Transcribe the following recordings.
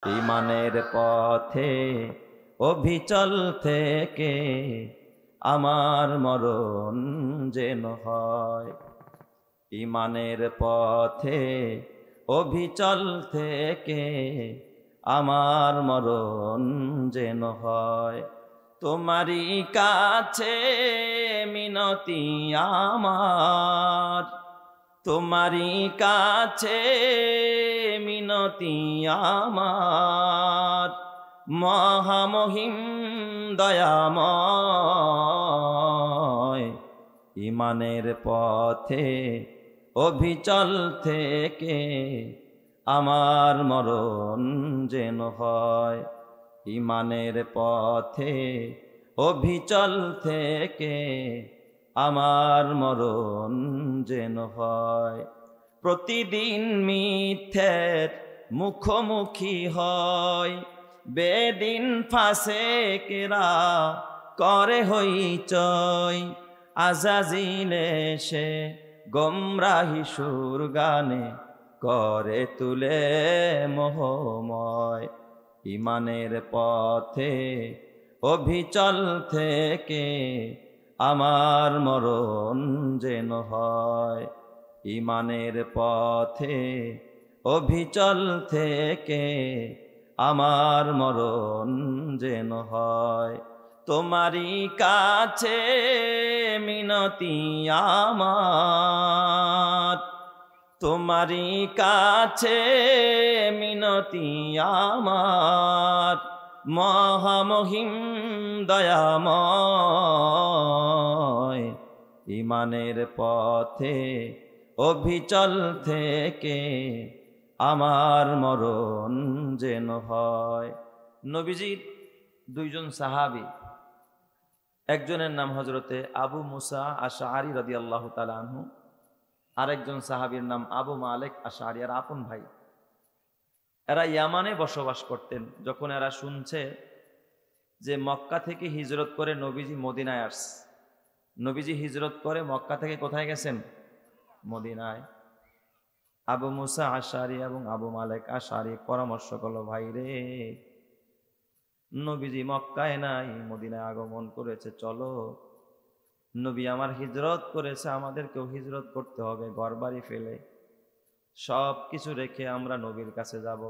ঈমানের পথে অবিচল থেকে আমার মরণ যেন হয়। ঈমানের পথে অবিচল থেকে আমার মরণ যেন হয়। তোমারই কাছে মিনতি আমার, তোমারই কাছে মিনতি আমার, মহামহিম দয়াময়। ঈমানের পথে অবিচল থেকে আমার মরণ যেন হয়। ঈমানের পথে অবিচল থেকে আমার মরণ যেন হয়। প্রতিদিন মিথ্যের মুখোমুখি হয়, বেদিন ফাসেকেরা করে হইচই। আজাজিল এসে গোমরাহি সুর গানে করে তুলে মোহময়। ঈমানের পথে অবিচল থেকে আমার মরণ যেন হয়। ঈমানের পথে অবিচল থেকে আমার মরণ যেন হয়। তোমারই কাছে মিনতি আমার, তোমারই কাছে মিনতি আমার, মহামহিম দয়াময়। ঈমানের পথে অবিচল থেকে আমার মরণ যেন হয়। নবীজির দুইজন সাহাবী, একজনের নাম হযরতে আবু মুসা আশআরী রাদিয়াল্লাহু তাআলা আনহু, আরেকজন সাহাবীর নাম আবু মালিক আশআরী, আর আপন ভাই। এরা ইয়ামানে বসবাস করতেন। যখন এরা শুনছে যে মক্কা থেকে হিজরত করে নবীজি মদিনায় আসছে, নবীজি হিজরত করে মক্কা থেকে কোথায় গেছেন? মদিনায়। আবু মুসা আশআরী এবং আবু মালিক আশআরী পরামর্শ করলো, ভাই রে, নবীজি মক্কায় নাই, মদিনায় আগমন করেছে, চলো, নবী আমার হিজরত করেছে, আমাদেরকেও হিজরত করতে হবে। ঘরবাড়ি ফেলে সব কিছু রেখে আমরা নবীর কাছে যাব।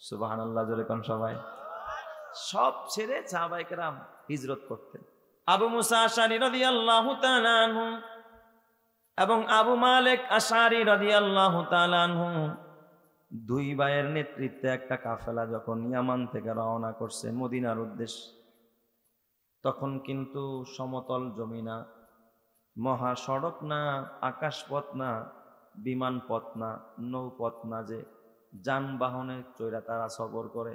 সুবহানাল্লাহ, জোরে কোন সবাই। সব ছেড়ে সাহাবায়ে কেরাম হিজরত করতেন। আবু মুসা আশআরী রাদিয়াল্লাহু তাআলা আনহু এবং আবু মালিক আশআরী রাদিয়াল্লাহু তাআলা আনহু দুই ভাইয়ের নেতৃত্বে একটা কাফেলা যখন ইয়ামান থেকে রওনা করছে মদিনার উদ্দেশ্যে, তখন কিন্তু সমতল জমি না, মহাসড়ক না, আকাশপথ না, বিমান পথ না, নৌপথ না, যে যানবাহনে চড়ে তারা সফর করে।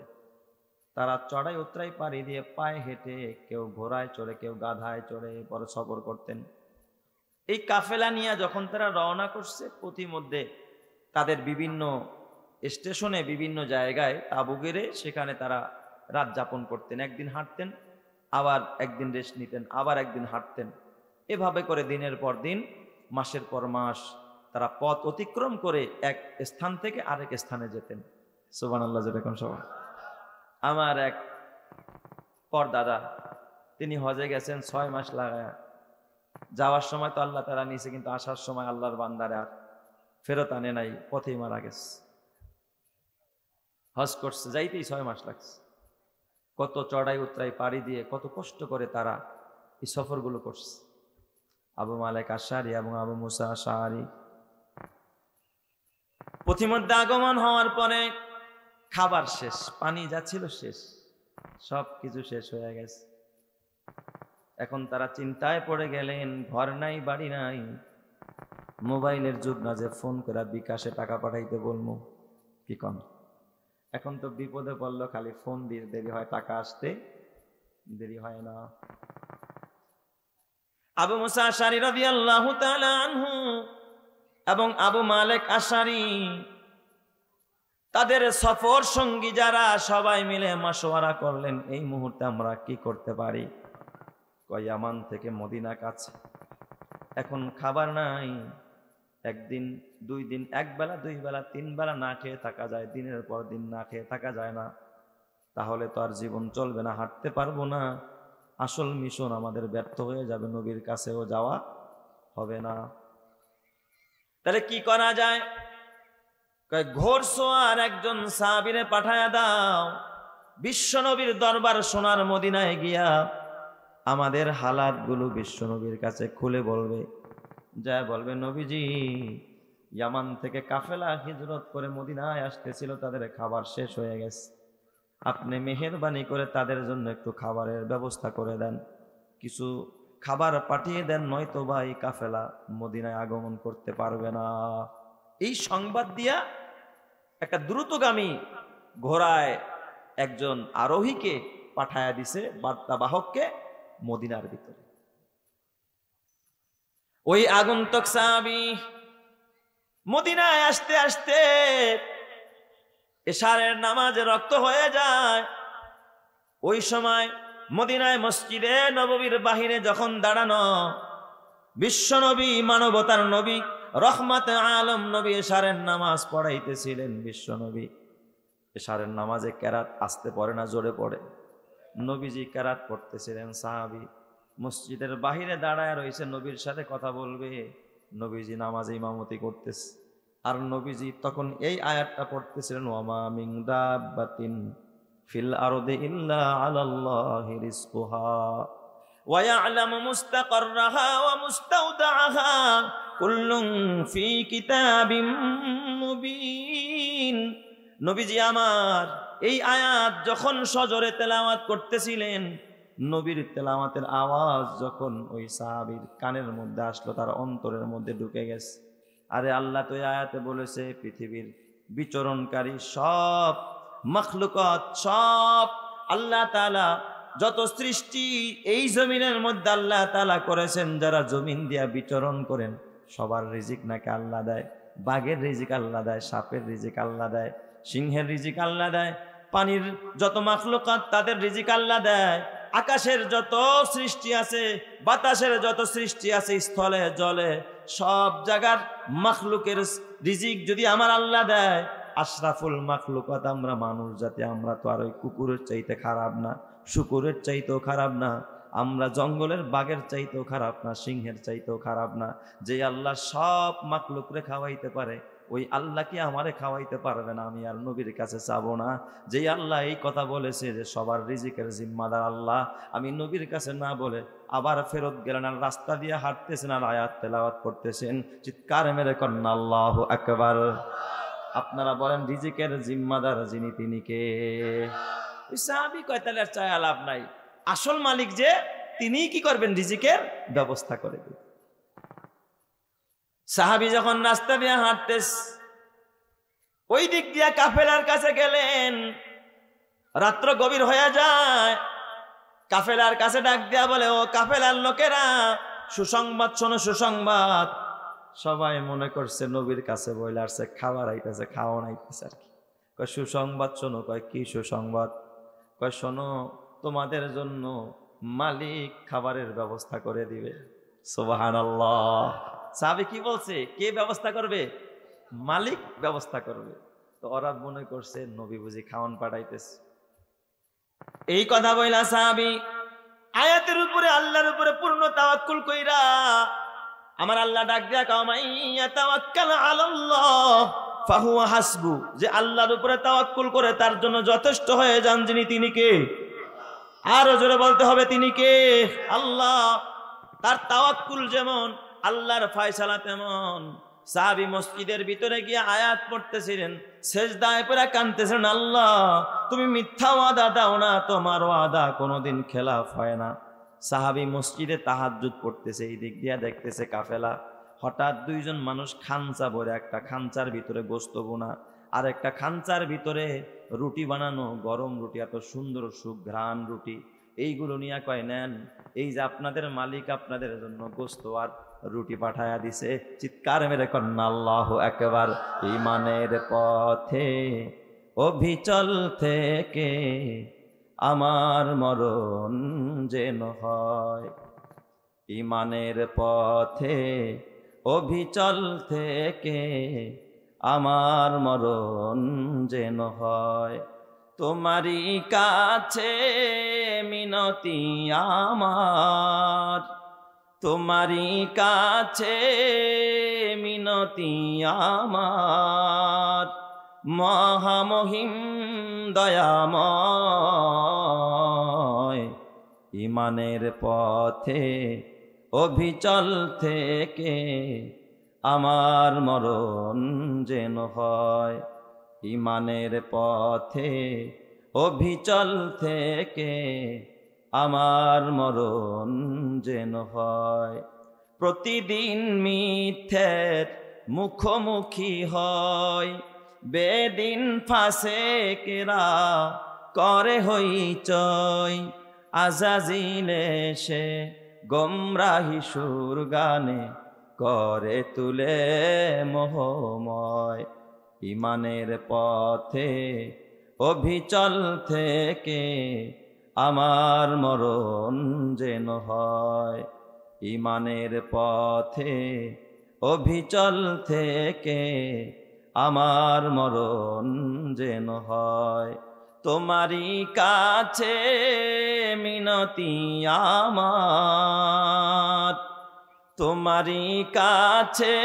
তারা চড়াই উতরাই পাড়ি দিয়ে পায়ে হেঁটে, কেউ ঘোড়ায় চড়ে, কেউ গাধায় চড়ে পরে সফর করতেন। এই কাফেলা নিয়ে যখন তারা রওনা করছে, পথিমধ্যে তাদের বিভিন্ন স্টেশনে বিভিন্ন জায়গায় তাঁবু গেড়ে সেখানে তারা রাত যাপন করতেন। একদিন হাঁটতেন, আবার একদিন রেস্ট নিতেন, আবার একদিন হাঁটতেন। এভাবে করে দিনের পর দিন, মাসের পর মাস তারা পথ অতিক্রম করে এক স্থান থেকে আরেক স্থানে যেতেন। সুবহানাল্লাহ, যেরকম সবাই। আমার এক পরদাদা, তিনি হজে গেছেন 6 মাস লাগায়। যাওয়ার সময় তো আল্লাহ তাআলা নিছে, কিন্তু আসার সময় আল্লাহর বান্দারা ফেরত আনে নাই, পথেই মারা গেছে। হজ করছে, যাইতেই 6 মাস লাগছে। কত চড়াই উতরাই পাড়ি দিয়ে কত কষ্ট করে তারা এই সফরগুলো করছে। আবু মালিক আশআরী এবং আবু মুসা আশআরী পথিমধ্যে আগমন হওয়ার পরে খাবার শেষ, পানি যা ছিল শেষ, সব কিছু শেষ হয়ে গেছে। এখন তারা চিন্তায় পড়ে গেলেন, ঘর নাই, বাড়ি নাই, মোবাইলের যুগ না যে ফোন করে বিকাশে টাকা পাঠাইতে বলবো, কি কন? এখন তো বিপদে পড়লো, খালি ফোন দিয়ে দেরি হয়, টাকা আসতে দেরি হয় না। আবু মুসা আশআরী রাদিয়াল্লাহু তাআলা আনহু এবং আবু মালিক আশআরী তাদের সফর সঙ্গী যারা সবাই মিলে মাশওয়ারা করলেন, এই মুহূর্তে আমরা কি করতে পারি? ইয়ামান থেকে মদিনা কাছে, এখন খাবার নাই, একদিন, 2 দিন, 1 বেলা, 2 বেলা, 3 বেলা না খেয়ে থাকা যায়, দিনের পর দিন না খেয়ে থাকা যায় না, তাহলে তো আর জীবন চলবে না, হাঁটতে পারবো না, আসল মিশন আমাদের ব্যর্থ হয়ে যাবে, নবীর কাছেও যাওয়া হবে না। তাহলে কি করা যায়? ঘোড়সওয়ার একজন সাহাবীরে পাঠায়া দাও, বিশ্বনবীর দরবার সোনার মদিনায় গিয়া আমাদের হালাতগুলো বিশ্বনবীর কাছে খুলে বলবে, যা বলবে, নবীজি ইয়ামান থেকে কাফেলা হিজরত করে মদিনায় আসতেছিল, তাদের খাবার শেষ হয়ে গেছে, আপনি মেহেরবানি করে তাদের জন্য একটু খাবারের ব্যবস্থা করে দেন, কিছু খাবার পাঠিয়ে দেন, নয়তো বা এই কাফেলা মদিনায় আগমন করতে পারবে না। এই সংবাদ দিয়া একটা দ্রুতগামী ঘোড়ায় একজন আরোহীকে পাঠায়া দিছে, বার্তাবাহককে, মদিনার ভিতরে। ওই আগন্তুক সাহাবী মদিনায় আসতে আসতে এশারের নামাজে রক্ত হয়ে যায়। ওই সময় মদিনায় মসজিদে নববীর বাহিরে যখন দাঁড়ানো বিশ্বনবী, মানবতার নবী, রহমতে আলম নবী এশারের নামাজ পড়াইতেছিলেন। বিশ্বনবী এশারের নামাজে কেরাত আসতে পড়ে না, জোরে পড়ে। নবীজি কেরাত পড়তেছিলেন, সাহাবী মসজিদের বাহিরে দাঁড়ায় রয়েছে, নবীর সাথে কথা বলবে, নবীজি নামাজে ইমামতি করতেছে, আর নবীজি তখন এই আয়াতটা পড়তেছিলেন, ওয়ামা মিন দাব্বাতিন ফিল আরদি ইল্লা আলাল্লাহি রিজকুহা ওয়া ইয়ালামু মুস্তাকাররাহা ওয়া মুস্তাওদাআহা কুল্লুন ফি কিতাবিম মুবিন। নবীজি আমার এই আয়াত যখন সজোরে তেলাওয়াত করতেছিলেন, নবীর তেলাওয়াতের আওয়াজ যখন ওই সাহাবীর কানের মধ্যে আসলো, তার অন্তরের মধ্যে ঢুকে গেছে। আরে আল্লাহ তো এই আয়াতে বলেছে, পৃথিবীর বিচরণকারী সব মাখলুকাত, সব আল্লাহ তাআলা যত সৃষ্টি এই জমিনের মধ্যে আল্লাহ তাআলা করেছেন, যারা জমিন দিয়া বিচরণ করেন, সবার রিজিক নাকি আল্লাহ দেয়। বাঘের রিজিক আল্লাহ দেয়, সাপের রিজিক আল্লাহ দেয়, সিংহের রিজিক আল্লাহ দেয়, পানির যত মাখলুকাত তাদের রিজিক আল্লাহ দেয়, আকাশের যত সৃষ্টি আছে, বাতাসের যত সৃষ্টি আছে, স্থলে জলে সব জায়গার মাখলুকের রিজিক যদি আমার আল্লাহ দেয়, আশরাফুল মাখলুকাত আমরা মানুষ জাতি, আমরা তো আর ওই কুকুরের চাইতে খারাপ না, শুকুরের চাইতেও খারাপ না, আমরা জঙ্গলের বাঘের চাইতেও খারাপ না, সিংহের চাইতেও খারাপ না। যে আল্লাহ সব মাখলুকরে খাওয়াইতে পারে, ওই আল্লাহ কি আমারে খাওয়াইতে পারবে না? আমি আর নবীর কাছে চাবো না? যে আল্লাহ এই কথা বলেছে যে সবার রিজিকের জিম্মাদার আল্লাহ, আমি নবীর কাছে না বলে আবার ফেরত গেলেন, আর রাস্তা দিয়ে হাঁটতেছেন আর আয়াত তেলাওয়াত করতেছেন, চিৎকার মেরে কন্যা আল্লাহু আকবার। আপনারা বলেন রিজিকের জিম্মাদার যিনি, তিনি কে? সাহাবী কয়, তাহলে আর চায় লাভ নাই, আসল মালিক যে তিনিই কি করবেন, রিজিকের ব্যবস্থা করে দিবেন। সাহাবী যখন রাস্তা দিয়ে হাঁটতেস, ওই দিক দিয়া কাফেলার কাছে গেলেন, রাত্র গভীর হয়ে যায়, কাফেলার কাছে ডাক দিয়া বলে, ও কাফেলার লোকেরা, সুসংবাদ শোনো, সুসংবাদ। সবাই মনে করছে নবীর কাছে বইলে আসছে, খাবার আইতেছে, খাওয়া আইতেছে আর কি। কয় সুসংবাদ শোনো। কয় কি সুসংবাদ? কয় শোনো, তোমাদের জন্য মালিক খাবারের ব্যবস্থা করে দিবে। সুবহানাল্লাহ। সাহাবী কি বলছে? কে ব্যবস্থা করবে? মালিক ব্যবস্থা করবে। তো ওরা মনে করছে নবী বুঝি খাওয়ান পাঠাইতেছে। এই কথা বইলা সাহাবী আয়াতের উপরে, আল্লাহর উপরে পূর্ণ তাওয়াক্কুল কইরা, আমার আল্লাহ ডাক দিয়া কও, মাইয়া তাওয়াক্কাল আলাল্লাহ ফাহুয়া হাসবু, যে আল্লাহর উপরে তাওয়াক্কুল করে তার জন্য যথেষ্ট হয়ে যান যিনি, তিনি কে? আরো জোরে বলতে হবে, তিনি কে? আল্লাহ। তার তাওয়াক্কুল যেমন, আল্লাহর ফয়সালা তেমন। সাহাবী মসজিদের ভিতরে গিয়ে আয়াত পড়তেছিলেন, সেজদায় পড়ে কাঁদতেছেন, আল্লাহ তুমি মিথ্যা ওয়াদা দাও না, তোমার ওয়াদা কোনোদিন খেলাফ হয় না। সাহাবী মসজিদে তাহাজ্জুদ পড়তেছে, এই দিক দিয়া দেখতেছে কাফেলা। হঠাৎ দুইজন মানুষ খাঞ্চা ভরে, একটা খাঞ্চার ভিতরে গোস্ত বোনা, আর একটা খাঞ্চার ভিতরে রুটি বানানো, গরম রুটি, এত সুন্দর সুঘ্রাণ রুটি। এইগুলো নিয়ে কয়, নেন, এই যে আপনাদের মালিক আপনাদের জন্য গোস্ত আর রুটি পাঠায়া দিছে। চিৎকার মেরে কন্যা আল্লাহু আকবার। ঈমানের পথে অভিচল থেকে আমার মরণ যেন হয়, ঈমানের পথে অবিচল থেকে আমার মরণ যেন হয়। তোমারই কাছে মিনতি আমার, তোমারই কাছে মিনতি আমার, মহামহিম দয়াময়, ইমানের পথে অবিচল থেকে আমার মরণ যেন হয়। ইমানের পথে অবিচল থেকে আমার মরণ যেন হয়। প্রতিদিন মিথ্যের মুখোমুখি হয়, বেদিন ফাসেকেরা করে হইচই। আজাজিল এসে গোমরাহি সুর গানে করে তুলে মোহময়। ইমানের পথে অবিচল থেকে আমার মরণ যেন হয়। ইমানের পথে অবিচল থেকে আমার মরণ যেন হয়। তোমারই কাছে মিনতি আমার, তোমারই কাছে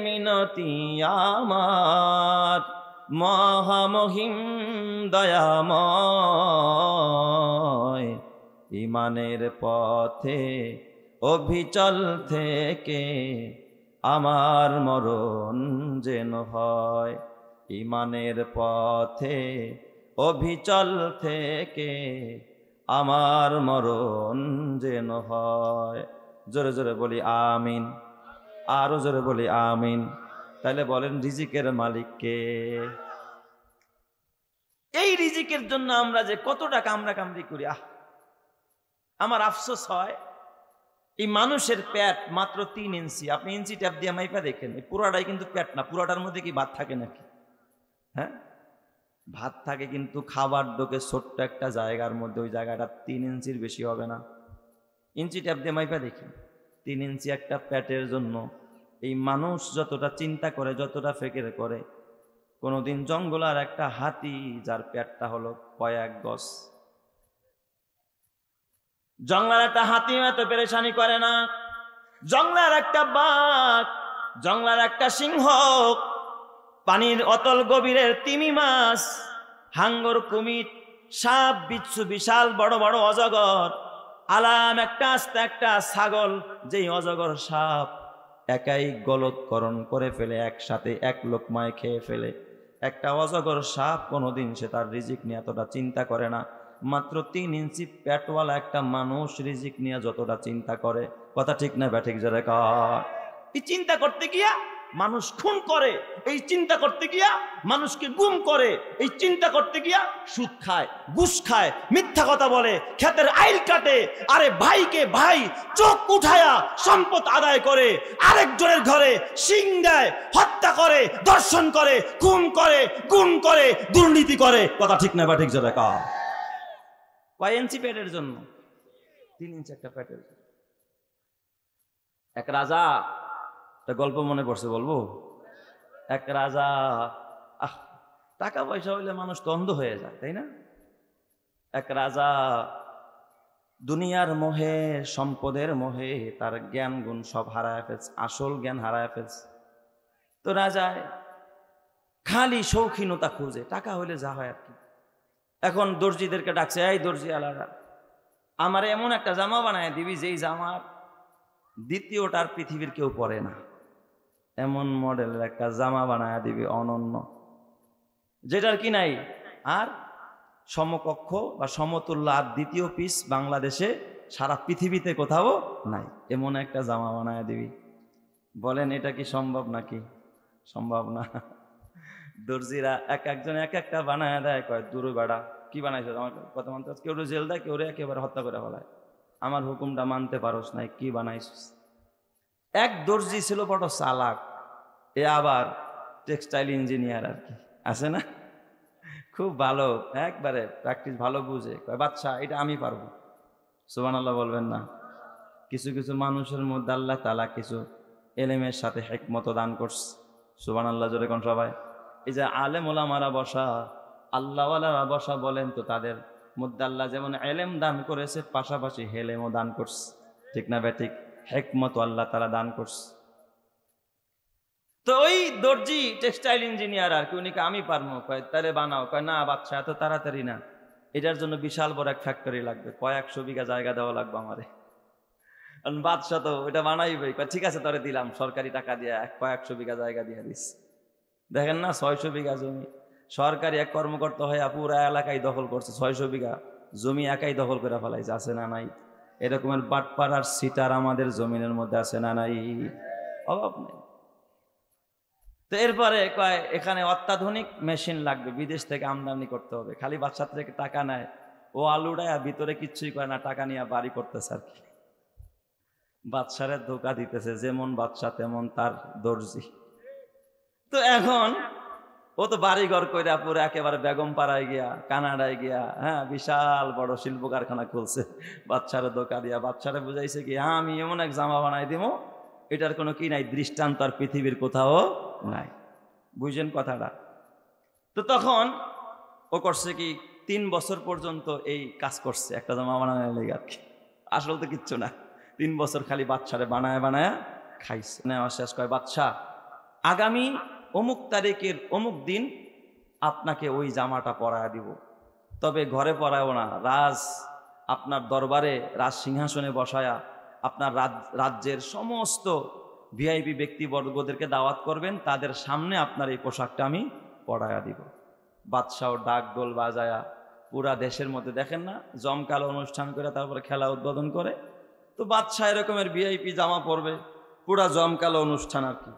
মিনতি আমার, মহামহিম দয়াময়, ইমানের পথে অবিচল থেকে আমার মরণ যেন হয়। ইমানের পথে অবিচল থেকে আমার মরণ যেন হয়। জোরে জোরে বলি আমিন, আরো জোরে বলি আমিন। তাহলে বলেন রিজিকের মালিক কে? এই রিজিকের জন্য আমরা যে কতটা কামড়া কামড়ি করি, আমার আফসোস হয় এই মানুষের পেট মাত্র 3 ইঞ্চি। আপনি ইঞ্চি ট্যাপ দিয়ে মাইপা দেখেন, এই পুরাটাই কিন্তু পেট না। পুরাটার মধ্যে কি ভাত থাকে নাকি? হ্যাঁ, ভাত থাকে, কিন্তু খাবার ঢোকে ছোট্ট একটা জায়গার মধ্যে। ওই জায়গাটা 3 ইঞ্চির বেশি হবে না। ইঞ্চি ট্যাপ দিয়ে মাইপা দেখি, 3 ইঞ্চি একটা পেটের জন্য এই মানুষ যতটা চিন্তা করে, যতটা ফিকির করে, কোনোদিন জঙ্গলার একটা হাতি যার পেটটা হলো কয়েক গজ, জঙ্গলার একটা হাতি এত পেরেশানি করে না। জঙ্গলার একটা বাঘ, জঙ্গলার একটা সিংহ, পানির অতল গভীরের তিমি মাছ, হাঙ্গর, কুমির, সাপ, বিচ্ছু, বিশাল বড় বড় অজগর, আলাম একটা আস্তে একটা ছাগল, যেই অজগর সাপ একাই গলৎকরণ করে ফেলে, একসাথে এক লোকমায় খেয়ে ফেলে। একটা অজগর সাপ কোনোদিন সে তার রিজিক নিয়ে এতটা চিন্তা করে না। মাত্র 3 ইঞ্চি পেটওয়ালা একটা মানুষ রিজিক নিয়ে যতটা চিন্তা করে, কথা ঠিক না ব্যাঠিক? যারা এই চিন্তা করতে গিয়া মানুষ খুন করে, এই চিন্তা করতে গিয়া মানুষকে গুম করে, এই চিন্তা করতে গিয়া সুদ খায়, ঘুষ খায়, মিথ্যা কথা বলে, ক্ষেতের আইল কাটে, আরে ভাইকে ভাই চোখ উঠায়া সম্পদ আদায় করে, আরেকজনের ঘরে শিং দেয়, হত্যা করে, দর্শন করে, খুন করে, গুম করে, দুর্নীতি করে, কথা ঠিক না ব্যাঠিক? যারা কয় ইঞ্চি পেটের জন্য? 3 ইঞ্চি একটা পেটের জন্য। এক রাজা, গল্প মনে পড়ছে, বলবো? এক রাজা, টাকা পয়সা হইলে মানুষ তো অন্ধ হয়ে যায়, তাই না? এক রাজা দুনিয়ার মোহে, সম্পদের মোহে তার জ্ঞান গুণ সব হারায় ফেলছে, আসল জ্ঞান হারায় ফেলছে। তো রাজায় খালি শৌখিনতা খুঁজে, টাকা হইলে যা হয় আর কি। এখন দর্জিদেরকে ডাকছে, এই দর্জি আলাদা, আমার এমন একটা জামা বানায় দিবি যেই জামার দ্বিতীয়টার পৃথিবীর কেউ পরে না, এমন মডেলের একটা জামা বানায় দিবি, অনন্য, যেটার কি নাই আর সমকক্ষ বা সমতুল্য আর দ্বিতীয় পিস বাংলাদেশে সারা পৃথিবীতে কোথাও নাই, এমন একটা জামা বানায় দিবি। বলেন এটা কি সম্ভব নাকি? সম্ভব না। দর্জিরা এক একজন এক একটা বানায় দেয়, কয় দূর বেড়া, কি বানাইছো? আমার কথা মানতে, কেউ জেল দেয়, কেউ একেবারে হত্যা করে ফেলায়। আমার হুকুমটা মানতে পারোস নাই, কি বানাইছিস? এক দর্জি ছিল বড় চালাক, এ আবার টেক্সটাইল ইঞ্জিনিয়ার আর কি, আছে না, খুব ভালো, একবারে প্র্যাকটিস ভালো বুঝে। কয় বাচ্চা এটা আমি পারবো। সুবহানাল্লাহ বলবেন না? কিছু কিছু মানুষের মধ্যে আল্লাহ তাআলা কিছু এলেমের সাথে হিকমত দান করছে। সুবহানাল্লাহ জোরে কোন সবাই। এই যে আলেম ওলামারা বসা, আল্লাহওয়ালারা বসা, বলেন তো তাদের মধ্যে আল্লাহ যেমন এলেম দান করেছে, পাশাপাশি হেলেমও দান করছে, ঠিক না বে ঠিক? হিকমত আল্লাহ তাআলা দান করছে। তো ওই দর্জি টেক্সটাইল ইঞ্জিনিয়ার আর কি, উনি আমি পারবো, কয় তাহলে বানাও। কয় না বাচ্চা এত তাড়াতাড়ি না, এটার জন্য বিশাল বড় এক ফ্যাক্টরি লাগবে, কয়েকশো বিঘা জায়গা দেওয়া লাগবে আমারে। বাদশাহ তো ওইটা বানাইবে। ঠিক আছে তোরে দিলাম, সরকারি টাকা দিয়ে কয়েকশো বিঘা জায়গা দিয়ে দিস। দেখেন না 600 বিঘা জমি, সরকারি এক কর্মকর্তা হয়ে পুরা এলাকায় দখল করছে। 600 বিঘা জমি একাই দখল করে ফেলাইছে, আছে না নাই? এরকমের বাটপার আর সিটার আমাদের জমিনের মধ্যে আছে না নাই? অভাব নেই। তো এরপরে কয় এখানে অত্যাধুনিক মেশিন লাগবে, বিদেশ থেকে আমদানি করতে হবে। খালি বাদশা থেকে টাকা নেয়, ও আলুটায় ভিতরে কিচ্ছুই করে না, টাকা নিয়ে বাড়ি করতেছে আর কি। বাদশারে ধোকা দিতেছে, যেমন বাদশা তেমন তার দর্জি। তো এখন ও তো বাড়িঘর কইরা পুরো একেবারে বেগম পাড়ায় গিয়া, কানাডায় গিয়া, হ্যাঁ বিশাল বড় শিল্প কারখানা খুলছে বাচ্চারে ধোকা দিয়া। বাচ্চারে বুঝাইছে কি, আমি এমন এক জামা বানাই দিব, এটার কোনো কি নাই, দৃষ্টান্ত আর পৃথিবীর কোথাও নাই। বুঝছেন কথাটা? তো তখন ও করছে কি, 3 বছর পর্যন্ত এই কাজ করছে একটা জামা বানানোর লেগে আর কি। আসলে তো কিচ্ছু না, 3 বছর খালি বাচ্চারে বানায় বানায় খাইছে। নেওয়া শেষ কয়, বাচ্চা আগামী অমুক তারিখের অমুক দিন আপনাকে ওই জামাটা পরায় দিব, তবে ঘরে পরায়ও না, আপনার দরবারে রাজ সিংহাসনে বসায়া আপনার রাজ্যের সমস্ত ভিআইপি ব্যক্তিবর্গদেরকে দাওয়াত করবেন, তাদের সামনে আপনার এই পোশাকটা আমি পরায়া দিব। বাদশাহ ডাক ডোল বাজায়া পুরা দেশের মধ্যে, দেখেন না জমকালো অনুষ্ঠান করে তারপরে খেলা উদ্বোধন করে। তো বাদশাহ এরকমের ভিআইপি জামা পরবে, পুরা জমকালো অনুষ্ঠান আর কি।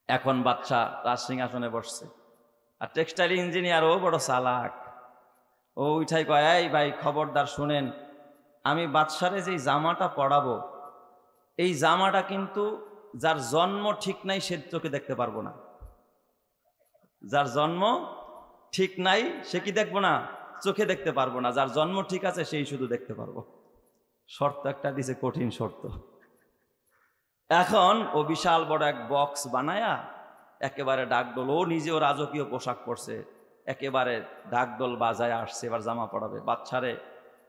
এখন বাদশা রাজ সিংহাসনে বসছে, আর টেক্সটাইল ইঞ্জিনিয়ার ও বড় চালাক, ও উঠাই কয়, এই ভাই খবরদার শুনেন, আমি বাদশারে যে জামাটা পরাবো, এই জামাটা কিন্তু যার জন্ম ঠিক নাই সে চোখে দেখতে পারবো না। যার জন্ম ঠিক নাই সে কি দেখবো না, চোখে দেখতে পারবো না। যার জন্ম ঠিক আছে সেই শুধু দেখতে পারবো। শর্ত একটা দিছে, কঠিন শর্ত। এখন ও বিশাল বড় এক বক্স বানায়া একেবারে ডাকডোল, ও নিজেও রাজকীয় পোশাক পরছে, একেবারে ডাকডোল বাজায় আসছে। এবার জামা পড়াবে, বাচ্চারে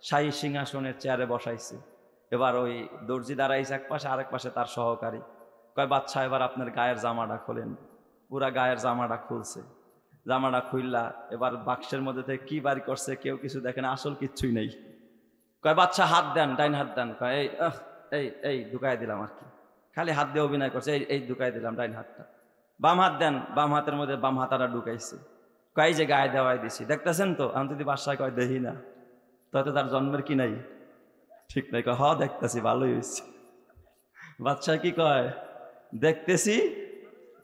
শাহী সিংহাসনের চেয়ারে বসাইছে। এবার ওই দর্জি দাঁড়াইছে এক পাশে, আরেক পাশে তার সহকারী। কয়, বাচ্চা এবার আপনার গায়ের জামাটা খোলেন। পুরা গায়ের জামাটা খুলছে। জামাটা খুললা এবার বাক্সের মধ্যে থেকে কি বাড়ি করছে কেউ কিছু দেখেন, আসল কিচ্ছুই নেই। কয়, বাচ্চা হাত দেন, ডাইন হাত দেন। কয়, এই ঢুকাই দিলাম আর কি, খালি হাত দিয়ে অভিনয় করছে, এই ঢুকাই দিলাম ডাইন হাতটা। বাম হাত দেন, বাম হাতের মধ্যে বাম হাতাটা ঢুকাইছে। কয়, যে গায়ে দেওয়াই দিছি, দেখতেছেন তো? আমি যদি বাসায় কয় দেখি না, তাতে তার জন্মের কি নাই, ঠিক নাই। কয়, হ দেখতেছি, ভালোই হয়েছে। বাচ্চা কি কয়, দেখতেছি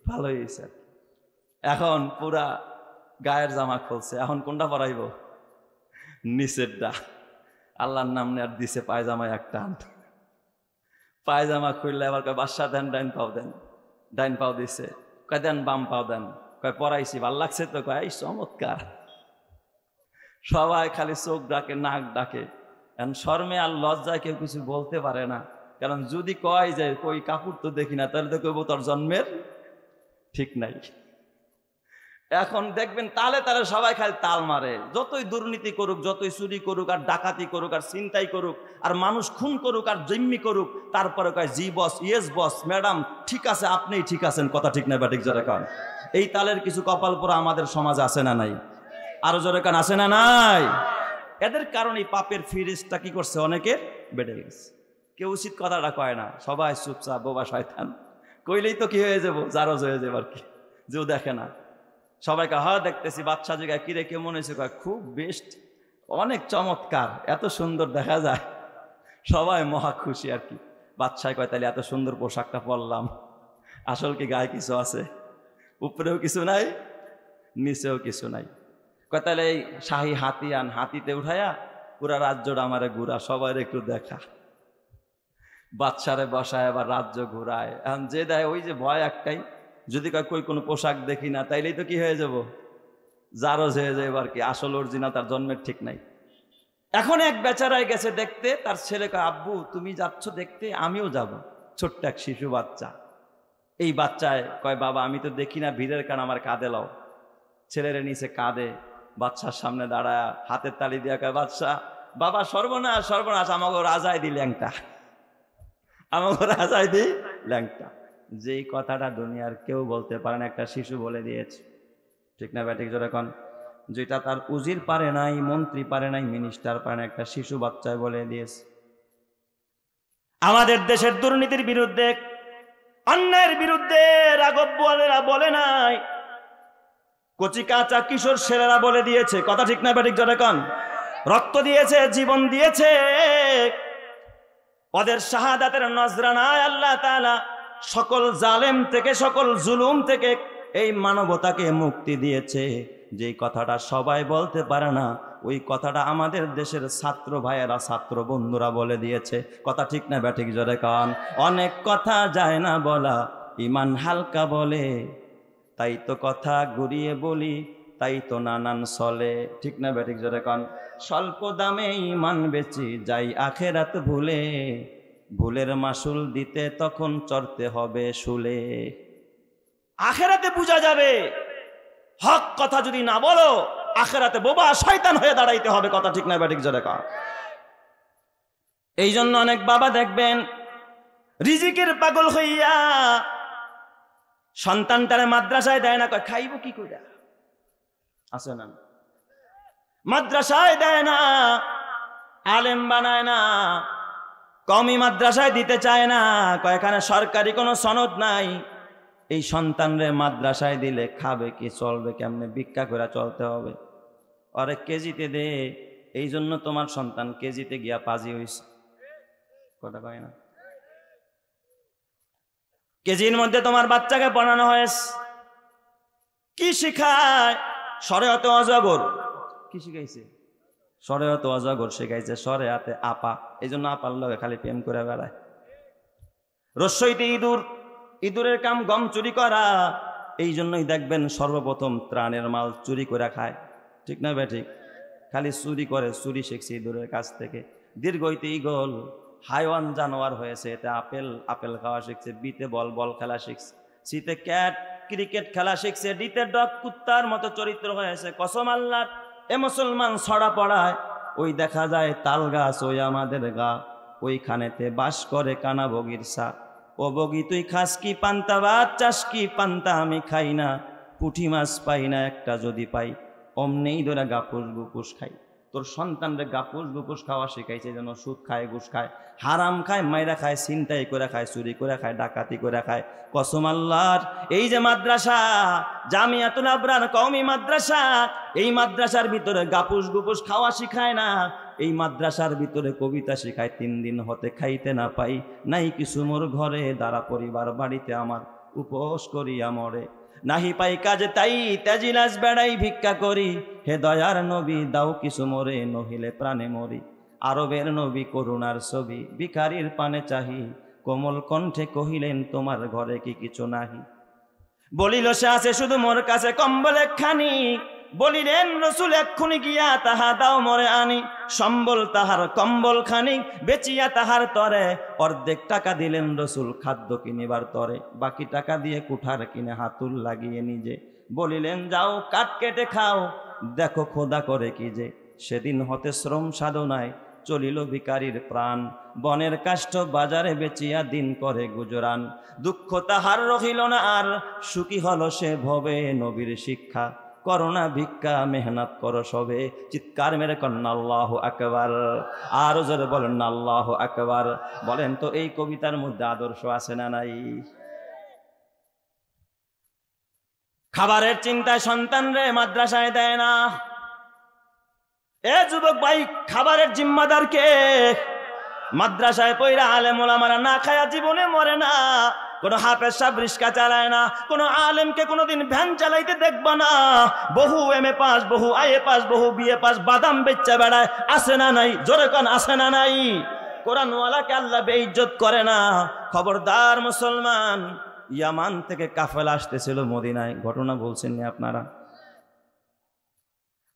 ভালোই হয়েছে। এখন পুরা গায়ের জামা খুলছে, এখন কোনটা পরাইব? নিচেরটা। আল্লাহর নাম নেয়ার দিছে পায়জামায় এক টান। পায়জামা খুললে আবার কয়, বাদশা দেন, ডাইন পাও দেন। ডাইন পাও দিছে। কয়, দেন বাম পাও দেন। কয়, পরাইছি, ভাল লাগছে তো? কয়, চমৎকার। সবাই খালি চোখ ডাকে, নাক ডাকে। এখন শর্মে আর লজ্জায় কেউ কিছু বলতে পারে না, কারণ যদি কয় যে কই কাপড় তো দেখি না, তাহলে তো কইব তোর জন্মের ঠিক নাই। এখন দেখবেন তালে তালে সবাই খালি তাল মারে, যতই দুর্নীতি করুক, যতই চুরি করুক, আর ডাকাতি করুক, আর ছিনতাই করুক, আর মানুষ খুন করুক, আর জিম্মি করুক, তারপরে কয়, জি বস, ইয়েস বস, ম্যাডাম ঠিক আছে, আপনিই ঠিক আছেন। কথা ঠিক না ব্যাটিক জোরে কান? এই তালের কিছু কপাল পোড়া আমাদের সমাজে আছে না নাই? আরো জোরে কান, আছে না নাই? এদের কারণে পাপের ফিরিজটা কি করছে, অনেকের বেড়ে গেছে। কেউ উচিত কথাটা কয় না, সবাই চুপচাপ, বোবা শয়তান। কইলেই তো কি হয়ে যাবো, জারজ হয়ে যাবো আর কি, যেও দেখে না। সবাইকে হা দেখতেছি। বাচ্চা জায়গায় কিরে কেমন হয়েছে? কয়, খুব বেস্ট, অনেক চমৎকার, এত সুন্দর দেখা যায়। সবাই মহা খুশি আর কি। বাচ্চায় কয়, তাহলে এত সুন্দর পোশাকটা পরলাম, আসল কি গায়ে কিছু আছে? উপরেও কিছু নাই, নিচেও কিছু নাই। কয়, তাহলে এই শাহী হাতি আন, হাতিতে উঠাইয়া পুরা রাজ্যটা আমারে ঘুরা, সবাই একটু দেখা। বাচ্চারে বসায় আবার রাজ্য ঘুরায়। এখন যে দেয় ওই যে ভয় একটাই, যদি কই কোনো পোশাক দেখি না, তাইলেই তো কি হয়ে যাব, জারজ হয়ে যাবে আর কি, আসল অরিজিনাল তার জন্মের ঠিক নাই। এখন এক বেচারায় গেছে দেখতে, তার ছেলে কয়, আব্বু তুমি যাচ্ছ দেখতে, আমিও যাব। ছোট্ট এক শিশু বাচ্চা। এই বাচ্চায় কয় বাবা আমি তো দেখি না ভিড়ের কারণ আমার কাঁধে লাও। ছেলেরে নিচে কাঁদে, বাচ্চার সামনে দাঁড়ায় হাতের তালি দিয়া কয় বাচ্চা বাবা সর্বনাশ সর্বনাশ, আমাকে রাজায় দি ল্যাংটা, আমাকে রাজায় দি ল্যাংটা। যেই কথাটা দুনিয়ার কেউ বলতে পারে না একটা শিশু বলে দিয়েছে। ঠিক না ব্যাটিক যখন, যেটা তার উজির পারে নাই, মন্ত্রী পারে নাই, মিনিস্টার পারে না, একটা শিশু বাচ্চায় বলে দিয়েছে। আমাদের দেশের দুর্নীতির বিরুদ্ধে, অন্যায়ের বিরুদ্ধে রাঘব বোয়ালেরা বলে নাই, কচি কাঁচা কিশোর ছেলেরা বলে দিয়েছে। কথা ঠিক না ব্যাটিক যখন, রক্ত দিয়েছে, জীবন দিয়েছে। ওদের শাহাদাতের নজরানায় আল্লাহ তাআলা সকল জালেম থেকে, সকল জুলুম থেকে এই মানবতাকে মুক্তি দিয়েছে। যেই কথাটা সবাই বলতে পারে না, ওই কথাটা আমাদের দেশের ছাত্র ভাইয়েরা, ছাত্র বন্ধুরা বলে দিয়েছে। কথা ঠিক না ব্যাঠিক জোরে কান। অনেক কথা যায় না বলা, ইমান হালকা বলে, তাই তো কথা ঘুরিয়ে বলি, তাই তো নানান চলে। ঠিক না ব্যাঠিক জোরে কান। স্বল্প দামে ইমান বেচি যাই আখেরাত ভুলে, ভুলের মাসুল দিতে তখন চড়তে হবে শুলে। আখেরাতে বুঝা যাবে, হক কথা যদি না বলো আখেরাতে বোবা শয়তান হয়ে দাঁড়াইতে হবে। কথা ঠিক না ব্যাঠিক জোরে কান। এই জন্য অনেক বাবা দেখবেন রিজিকের পাগল হইয়া সন্তানটারে মাদ্রাসায় দেয় না, কয় খাইব কি কইরা, আছে না? মাদ্রাসায় দেয় না, আলেম বানায় না, কওমি মাদ্রাসায় দিতে চায় না, কয় এখানে সরকারি কোনো সনদ নাই। এই সন্তানরে মাদ্রাসায় দিলে খাবে কি, চলবে কেমনে, ভিক্ষা করে চলতে হবে। আরে কেজিতে দে, এই জন্য তোমার সন্তান কেজিতে গিয়া পাজি হইছে। কথা কয় না? কেজির মধ্যে তোমার বাচ্চাকে পড়ানো হয়েছে, কি শিখায়? শরিয়তে অজগর কি শিখাইছে? শরিয়তে অজগর শিখাইছে, শরিয়তে আপা। এই জন্য আপার লগে খালি প্রেম করে বেড়ায়। রসইতে ইঁদুর, ইঁদুরের কাম গম চুরি করা। এই জন্যই দেখবেন সর্বপ্রথম ত্রাণের মাল চুরি করে খায়। ঠিক না ব্যাঠিক? খালি চুরি করে, চুরি শিখছে ইঁদুরের কাছ থেকে। দীর্ঘইতে ইগল, হাইওয়ান জানোয়ার হয়েছে, এতে আপেল, আপেল খাওয়া শিখছে। বিতে বল, বল খেলা শিখছে। সিতে ক্যাট, ক্রিকেট খেলা শিখছে। ডিতে ডগ, কুত্তার মতো চরিত্র হয়েছে। কসম আল্লাহর, এ মুসলমান ছড়া পড়ায়। ওই দেখা যায় তাল গাছ, ওই আমাদের গা, ওইখানেতে বাস করে কানা বগির সা। ও বগি তুই খাস কি পান্তা ভাত, চাস কি পান্তা, আমি খাই না। পুঁটি মাছ পাই না একটা, যদি পাই অমনেই ধরে গাপুস গুপুস খাই। তোর সন্তানরে গাপুস গুপুস খাওয়া শিখাইছে, যেন সুদ খায়, ঘুষ খায়, হারাম খায়, মাইরা খায়, ছিনতাই করে খায়, চুরি করে খায়, ডাকাতি করে খায়। কসম আল্লাহর, এই যে মাদ্রাসা, জামিয়াতুল আবরার কওমি মাদ্রাসা, এই মাদ্রাসার ভিতরে গাপুস গুপুস খাওয়া শিখায় না। এই মাদ্রাসার ভিতরে কবিতা শিখায়, 3 দিন হতে খাইতে না পাই, নাই কিছু মোর ঘরে, দ্বারা পরিবার বাড়িতে আমার উপোস করিয়া মরে। নাহি পাই কাজে তাই তেজিলাস বেড়াই ভিক্ষা করি, হে দয়ার নবী দাও কিছু মোরে, নহিলে প্রাণে মরি। আরবের নবী করুণার ছবি, ভিখারির পানে চাহি, কোমল কণ্ঠে কহিলেন তোমার ঘরে কি কিছু নাহি। বলিল সে আছে শুধু মোর কাছে কম্বল একখানি, বলিলেন রসুল এক্ষুনি গিয়া তাহা দাও মরে আনি। সম্বল তাহার কম্বল খানি, বেচিয়া তাহার তরে, অর্ধেক টাকা দিলেন রসুল খাদ্য কিনিবার তরে, বাকি টাকা দিয়ে কুঠার কিনে হাতুল লাগিয়ে নিজে। বলিলেন যাও কাঠ কেটে খাও, দেখো খোদা করে কি যে। সেদিন হতে শ্রম সাধনায় চলিল ভিখারির প্রাণ, বনের কাষ্ঠ বাজারে বেচিয়া দিন করে গুজরান। দুঃখ তাহার রহিল না আর, সুখী হলো সে ভবে, নবীর শিক্ষা করোনা ভিক্ষা, মেহনত করো সবে। চিৎকার মেরে কন্যা আল্লাহু আকবার। আরো জোরে বলেন না আল্লাহু আকবার। বলেন তো এই কবিতার মধ্যে আদর্শ আছে না নাই? খাবারের চিন্তায় সন্তান রে মাদ্রাসায় দেয় না। এ যুবক ভাই, খাবারের জিম্মাদার কে? মাদ্রাসায় পয়রা আলেম ওলামারা না খায়া জীবনে মরে না। কোনো হাফেজ সাহেব রিক্সা চালায় না, কোনো আলেমকে কোনোদিন ভ্যান চালাইতে দেখবা না। বহু এমএ পাস, বহু আইএ পাস, বহু বিএ পাস, বাদাম বেচা বেড়ায়, আছে না নাই? জোরে কান, আছে না নাই? কোরআনওয়ালাকে আল্লাহ বেইজ্জত করে না। খবরদার মুসলমান। ইয়ামান থেকে কাফেলা আসতেছিল মদিনায়, ঘটনা বলছেন না আপনারা?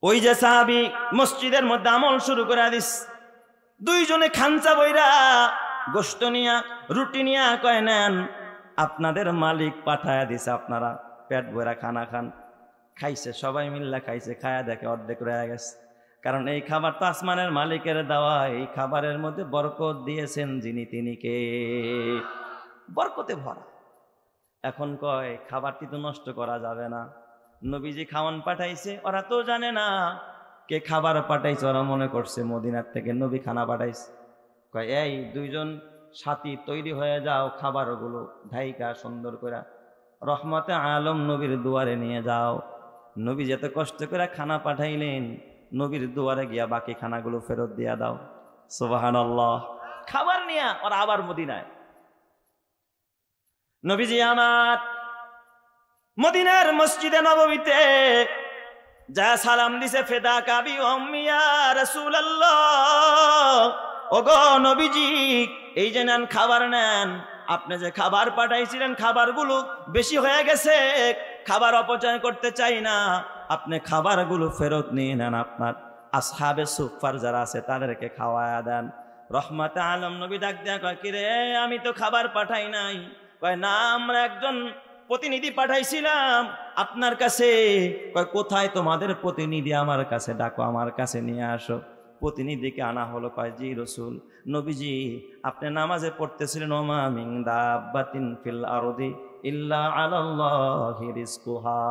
ওই যে সাহাবী মসজিদের মধ্যে আমল শুরু করে দিস, দুইজনে খানচা বইরা গোশত নিয়া, রুটি নিয়া কয় নেন, আপনাদের মালিক পাঠায়া দিছে, আপনারা পেট ভরা খানা খান। খাইছে, সবাই মিল্লা খাইছে, খায়া দেখে অর্ধেক রয়ে গেছে। কারণ এই খাবার তো আসমানের মালিকের দেওয়া, এই খাবারের মধ্যে বরকত দিয়েছেন যিনি, তিনি কে? বরকতে ভরা। এখন কয় খাবারটি তো নষ্ট করা যাবে না, নবীজি খাওয়ান পাঠাইছে, ওরা তো জানে না কে খাবার পাঠাইছে, ওরা মনে করছে মদিনার থেকে নবী খানা পাঠাইছে। কয় এই দুইজন সাথী তৈরি হয়ে যাও, খাবারগুলো ঢাইকা সুন্দর করে রহমতে আলম নবীর দুয়ারে নিয়ে যাও। নবী যেত কষ্ট করে খানা পাঠাইলেন, নবীর দুয়ারে গিয়া বাকি খানাগুলো ফেরত দিয়া দাও। সুবহানাল্লাহ। খাবার নিয়া ওরা আবার মদিনায়। নবীজি আমার মদিনার মসজিদে নববীতে যা সালাম দিছে, ফেদা কাবি উম্মি ইয়া রাসূলুল্লাহ, ওগো নবীজি এই যে নেন খাবার নেন, আপনি যে খাবার পাঠাইছিলেন খাবারগুলো বেশি হয়ে গেছে, খাবার অপচয় করতে চাই না, আপনি খাবারগুলো ফেরত নিয়ে নেন, আপনার আসহাবে সুফার যারা আছে তাদেরকে খাওয়ায়া দেন। রহমতে আলম নবী ডাক দেয়া কয়, কিরে আমি তো খাবার পাঠাই নাই। কয় না, আমরা একজন প্রতিনিধি পাঠাইছিলাম আপনার কাছে। কয় কোথায় তোমাদের প্রতিনিধি? আমার কাছে ডাকো, আমার কাছে নিয়ে আসো। প্রতিনিধিকে আনা হলো। কয় জি রসুল, নবীজি আপনি নামাজে পড়তেছিলেন, ওমা মিন দাব্বাতিন ফিল আরদি ইল্লা আলাল্লাহি রিজকুহা।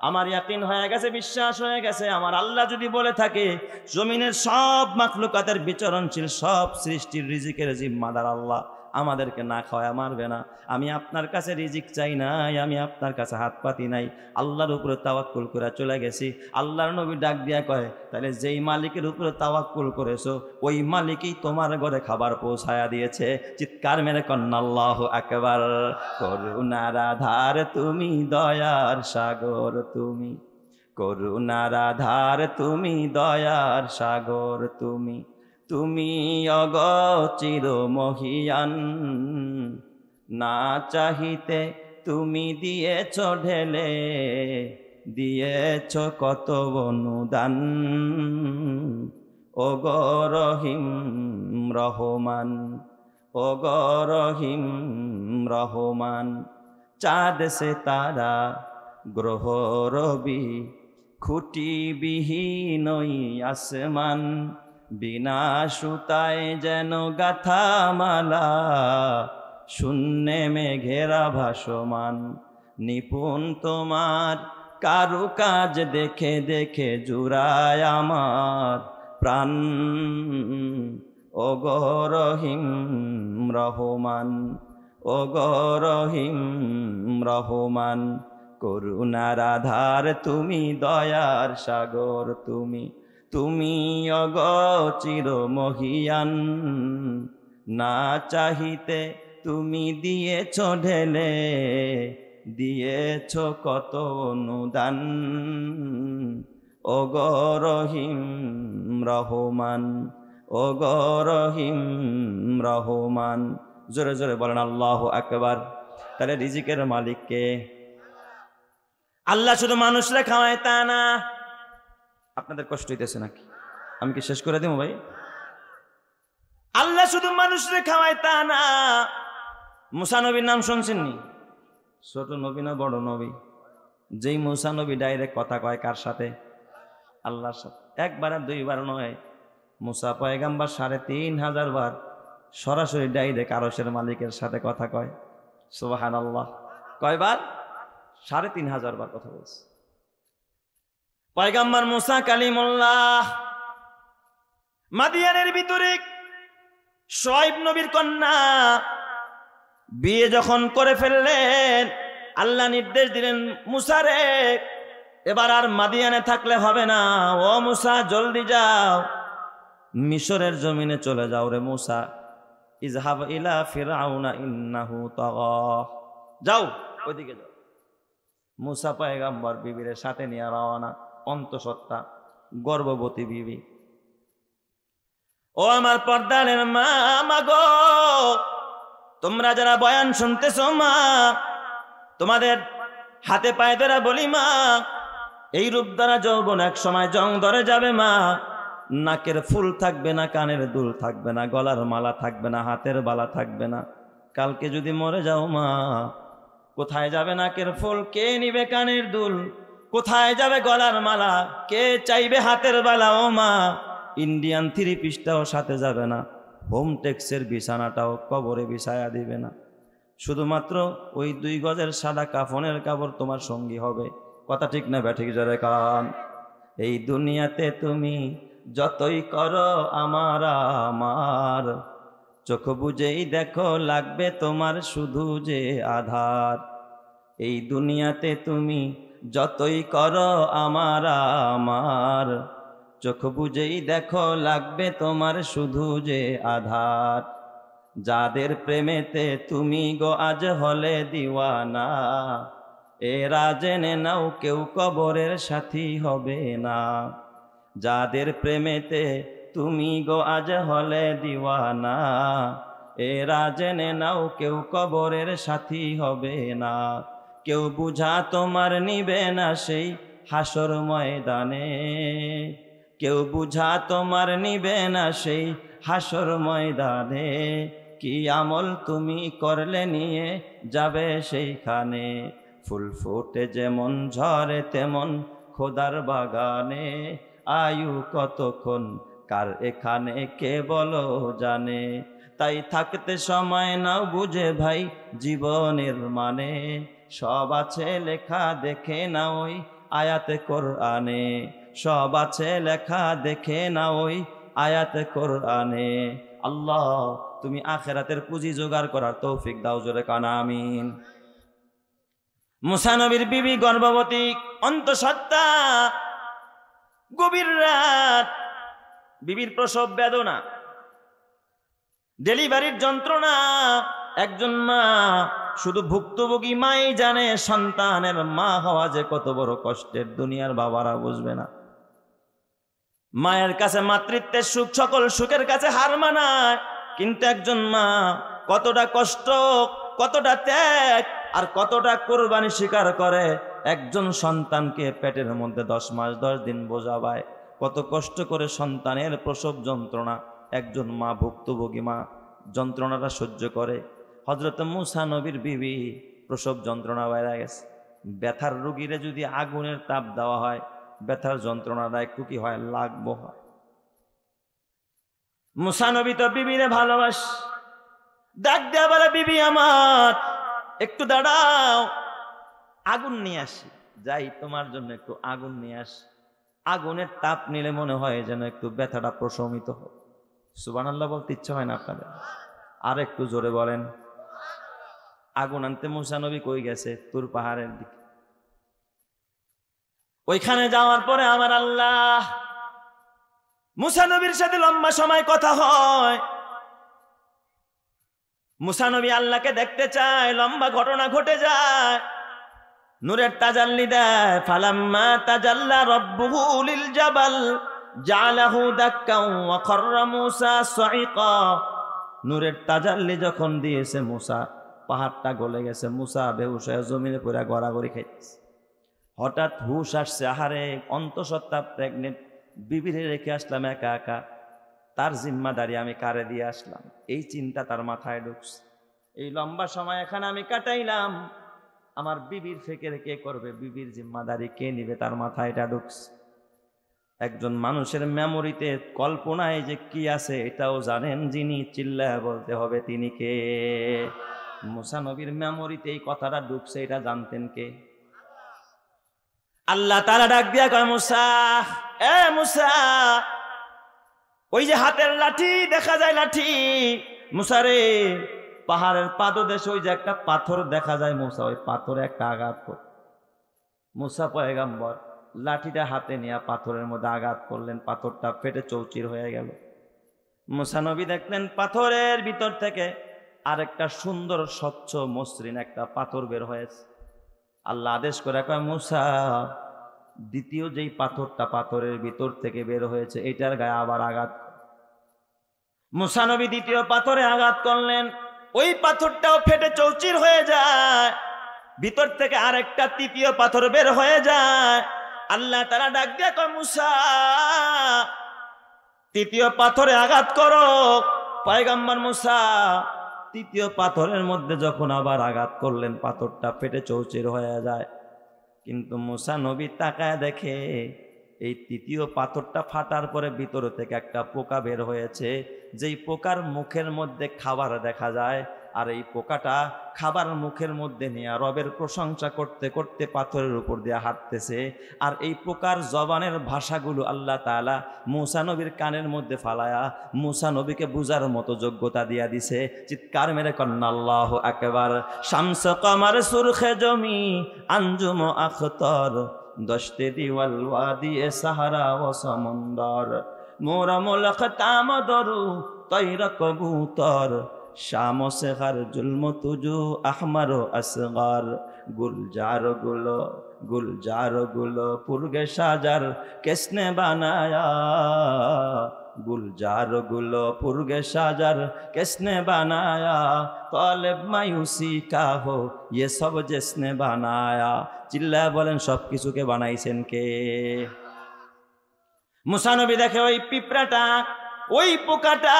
আমার ইয়াকিন হয়ে গেছে, বিশ্বাস হয়ে গেছে, আমার আল্লাহ যদি বলে থাকে জমিনের সব মাখলুকাতের বিচরণশীল সব সৃষ্টির রিজিকের জিম্মাদার আল্লাহ, আমাদেরকে না খাওয়া মারবে না। আমি আপনার কাছে রিজিক চাই নাই, আমি আপনার কাছে হাত পাতি নাই, আল্লাহর উপরে তাওয়াক্কুল করে চলে গেছি। আল্লাহর নবী ডাক দিয়া কয়, তাহলে যেই মালিকের উপরে তাওয়াক্কুল করেছো ওই মালিকই তোমার ঘরে খাবার পৌঁছায়া দিয়েছে। চিৎকার মেরে কন্না আল্লাহু আকবার। করুণার আধার তুমি, দয়ার সাগর তুমি, করুণার আধার তুমি, দয়ার সাগর তুমি, তুমি অগচির মহিয়ান, না চাহিতে তুমি দিয়েছ ঢেলে, দিয়েছ কত অনুদান, ওগো রহিম রহমান, ওগো রহিম রহমান। চাঁদ সে তারা গ্রহ রবি, খুঁটি বিহীনই আসমান, বিনা সুতায় যেন গাথা মালা, শূন্যে মেঘেরা ভাসমান। নিপুণ তোমার কারুকাজ দেখে দেখে জুড়ায় আমার প্রাণ, ওগো রহিম রহমান, ওগো রহিম রহমান। করুণার আধার তুমি, দয়ার সাগর তুমি, তুমি অগচির মহিয়ান, না চাহিতে তুমি দিয়েছ ঢেলে, দিয়েছ কত অনুদান, ওগো রহিম রহমান, ওগো রহিম রহমান। জোরে জোরে বলেন আল্লাহু আকবার। তাহলে রিজিকের মালিক কে? আল্লাহ শুধু মানুষরা খাওয়ায় তা না। আপনাদের কষ্ট হইতেছে নাকি? আমি কি শেষ করে দিব ভাই? আল্লাহ শুধু মানুষরে খাওয়ায় তা না। মুসা নবীর নাম শুনছেন নি? ছোট নবী না বড় নবী? যেই মুসা নবী ডাইরেক্ট কথা কয় কার সাথে? আল্লাহর সাথে। একবার আর দুইবার নয়, মুসা পয়গাম্বার ৩,৫০০ বার সরাসরি ডাইরেক্ট আরশের মালিকের সাথে কথা কয়। সুবহানাল্লাহ। কয়বার? ৩,৫০০ বার কথা বলছে পয়গাম্বার মুসা কালিমুল্লাহ। মাদিয়ানের ভিতরে শুআয়ব নবীর কন্যা বিয়ে যখন করে ফেললেন, আল্লাহ নির্দেশ দিলেন মুসারে এবার আর মাদিয়ানে থাকলে হবে না, ও মুসা জলদি যাও, মিশরের জমিনে চলে যাও রে মুসা। ইজহাব ইলা ফিরআউনা ইন্নাহু তাগা, যাও ওইদিকে যাও। মুসা পয়গাম্বর বিবির সাথে নিয়ে রওনা, অন্তঃসত্ত্বা গর্ভবতী বিবি। ও আমার পর্দানের মা, মাগো তোমরা যারা বয়ান শুনতেছো মা, তোমাদের হাতে পায়ে ধরা বলি মা, এই রূপ দ্বারা যৌবন এক সময় জং ধরে যাবে মা। নাকের ফুল থাকবে না, কানের দুল থাকবে না, গলার মালা থাকবে না, হাতের বালা থাকবে না। কালকে যদি মরে যাও মা, কোথায় যাবে নাকের ফুল, কে নিবে কানের দুল, কোথায় যাবে গলার মালা, কে চাইবে হাতের বালা। ও মা, ইন্ডিয়ান 3 পিসটাও সাথে যাবে না, হোম টেক্সের বিছানাটাও কবরে বিছায়া দিবে না, শুধুমাত্র ওই 2 গজের সাদা কাফনের কাপড় তোমার সঙ্গী হবে। কথা ঠিক না ব্যাঠিক জোরে কান। এই দুনিয়াতে তুমি যতই করো আমার আমার, চোখ বুঝেই দেখো লাগবে তোমার শুধু যে আধার। এই দুনিয়াতে তুমি যতই করো আমার আমার, চোখ বুঝেই দেখো লাগবে তোমার শুধু যে আধার। যাদের প্রেমেতে তুমি গো আজ হলে দিওয়ানা, এরা জেনে নাও কেউ কবরের সাথী হবে না। যাদের প্রেমেতে তুমি গো আজ হলে দিওয়ানা, এরা জেনে নাও কেউ কবরের সাথী হবে না। কেউ বুঝা তোমার নিবে না সেই হাসর ময়দানে, কেউ বুঝা তোমার নিবে না সেই হাসর ময়দানে। কি আমল তুমি করলে নিয়ে যাবে সেইখানে, ফুল ফুটে যেমন ঝরে তেমন খোদার বাগানে। আয়ু কতক্ষণ কার এখানে কে বলো জানে, তাই থাকতে সময় নাও বুঝে ভাই জীবনের মানে। সব আছে লেখা দেখে না ওই আয়াতে কোরআনে, সব আছে লেখা দেখে না ওই আয়াতে কোরআনে। আল্লাহ তুমি আখেরাতের পুঁজি জোগাড় করার তৌফিক দাও, জোরে কানা আমিন। মুসা নবীর বিবি গর্ভবতী, অন্তঃসত্ত্বা, গভীর রাত, বিবির প্রসব বেদনা, ডেলিভারির যন্ত্রণা। একজন মা, শুধু ভুক্তভোগী মাই জানে সন্তানের মা হওয়া যে কত বড় কষ্টের, দুনিয়ার বাবারা বুঝবে না। মায়ের কাছে মাতৃত্বের সুখ সকল সুখের কাছে হার মানায়, কিন্তু একজন মা কতটা কষ্ট, কতটা ত্যাগ আর কতটা কোরবানি স্বীকার করে একজন সন্তানকে পেটের মধ্যে 10 মাস 10 দিন বোঝাবায়। কত কষ্ট করে সন্তানের প্রসব যন্ত্রণা একজন মা, ভুক্তভোগী মা যন্ত্রণাটা সহ্য করে। হযরত মুসা নবীর বিবি প্রসব যন্ত্রণা বাইরে গেছে। ব্যথার রোগীরে যদি আগুনের তাপ দেওয়া হয়, ব্যথার যন্ত্রণাটা একটু কি হয়, লাগবো হয়। মুসা নবী তো বিবিরে ভালোবাস, ডাক দেয়া বলে, বিবি আমার একটু দাঁড়াও, আগুন নিয়ে আসি। যাই তোমার জন্য একটু আগুন নিয়ে আসি। আগুনের তাপ নিলে মনে হয় যেন একটু ব্যথাটা প্রশমিত হয়। সুবহানাল্লাহ বলতে ইচ্ছা হয় না আপনাদের? আর একটু জোরে বলেন। আগুন আনতে মুসা নবী কই গেছে? তুর পাহাড়ের দিকে। ওইখানে যাওয়ার পরে আমার আল্লাহ, মুসা নবীর সাথে লম্বা সময় কথা হয়। মুসা নবী আল্লাহকে দেখতে চায়, লম্বা ঘটনা ঘটে যায়। নূরের তাজাল্লি দেয়। ফালাম্মা তাজাল্লা রাব্বুহু লিল জাবাল জালাহু দাক্কাও ওয়া খাররা মুসা সাইকা। নূরের তাজাল্লি যখন দিয়েছে মুসা, পাহাড়টা গলে গেছে। মুসা বেহুশ হয়ে জমিনে পড়ে গড়াগড়ি খাইতেছে। হঠাৎ হুশ আসছে, আহারে অন্তঃসত্ত্বা প্রেগনেন্ট বিবিরে রেখে আসলাম একা একা, তার জিম্মাদারি আমি কারে দিয়ে আসলাম, এই চিন্তা তার মাথায় ঢুকছে। এই লম্বা সময় এখানে আমি কাটাইলাম, আমার বিবির ফিকির কে করবে, বিবির জিম্মাদারি কে নিবে, তার মাথায় এটা ঢুকছে। একজন মানুষের মেমোরিতে কল্পনায় যে কি আছে এটাও জানেন যিনি, চিল্লায় বলতে হবে তিনি কে? মুসা নবীর মেমোরিতে এই কথাটা ঢুকছে, এটা জানতেন কে? আল্লাহ তাআলা ডাক দিয়া কয়, মুসা, এ মুসা, ওই যে হাতের লাঠি দেখা যায়, লাঠি, মুসা রে, পাহাড়ের পাদদেশে ওই যে একটা পাথর দেখা যায়, মুসা ওই পাথরে একটা আঘাত কর। মুসা পয়গম্বর লাঠিটা হাতে নিয়ে পাথরের মধ্যে আঘাত করলেন, পাথরটা ফেটে চৌচির হয়ে গেল। মুসা নবী দেখলেন পাথরের ভিতর থেকে আরেকটা সুন্দর স্বচ্ছ মসৃণ একটা পাথর বের হয়েছে। আল্লাহ আদেশ করে কয়, মুসা, দ্বিতীয় যেই পাথরটা পাথরের ভিতর থেকে বের হয়েছে এটার গায়ে আবার আঘাত। মুসা নবী দ্বিতীয় পাথরে আঘাত করলেন, ওই পাথরটাও ফেটে চৌচির হয়ে যায়, ভিতর থেকে আরেকটা তৃতীয় পাথর বের হয়ে যায়। আল্লাহ তাআলা ডাক দিয়ে কয়, মুসা, তৃতীয় পাথরে আঘাত করো। পয়গম্বর মুসা তৃতীয় পাথরের মধ্যে যখন আবার আঘাত করলেন, পাথরটা ফেটে চৌচির হয়ে যায়। কিন্তু মুসা নবী তাকায় দেখে এই তৃতীয় পাথরটা ফাটার পরে ভিতর থেকে একটা পোকা বের হয়েছে, যেই পোকার মুখের মধ্যে খাবার দেখা যায়। আর এই পোকাটা খাবার মুখের মধ্যে নিয়ে রবের প্রশংসা করতে করতে পাথরের উপর দিয়ে হাঁটতেছে। আর এই পোকার জবানের ভাষাগুলো আল্লাহ তাআলা মুসা নবীর কানের মধ্যে ফালায়া মুসা নবীকে বুঝার মতো যোগ্যতা দিয়া দিছে। চিৎকার মেরে কন্না আল্লাহু আকবার। শামস কমার সুরখে জমি আঞ্জুম আখতর, দশতে দিওয়াল ওয়াদি এ সাহারা ও সমন্দর, মোরা মোলক তামদরু তৈর কবুতর, শাম সে হর জুলম তুজু আহমর আসগার, গুলজার গুলো পুরগে সাজার কিসনে বানায়া, গুলজার গুলো পুরগে সাজার কিসনে বানায়া, তালেব মায়ুসি কা হো ये सब जिसने বানায়া। চিল্লায় বলেন সব কিছুকে বানাইছেন কে? মুসা নবী দেখে ওই পিঁপড়াটা, ওই পোকাটা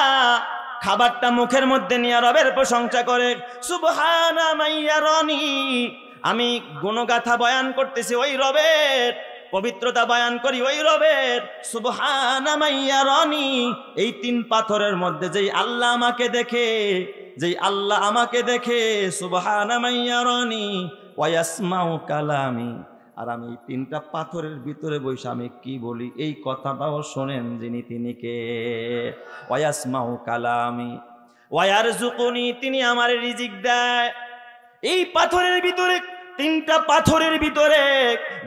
খাবারটা মুখের মধ্যে নিয়ে রবের প্রশংসা করে, সুবহানা মাইয়ারানি, আমি গুণগাথা বয়ান করতেছি ওই রবের, পবিত্রতা বয়ান করি ওই রবের। সুবহানা মাইয়ারানি, এই তিন পাথরের মধ্যে যেই আল্লাহ আমাকে দেখে, সুবহানা মাইয়ারানি ওয়া ইয়াসমাউ কালামি, আর আমি এই তিনটা পাথরের ভিতরে বসে আমি কি বলি এই কথাটাও শোনেন যিনি, তিনি কে? ওয়া ইয়াসমাউ কালামি ওয়া ইয়ারযুকুনি, তিনি আমার রিজিক দেয়। এই পাথরের ভিতরে, তিনটা পাথরের ভিতরে,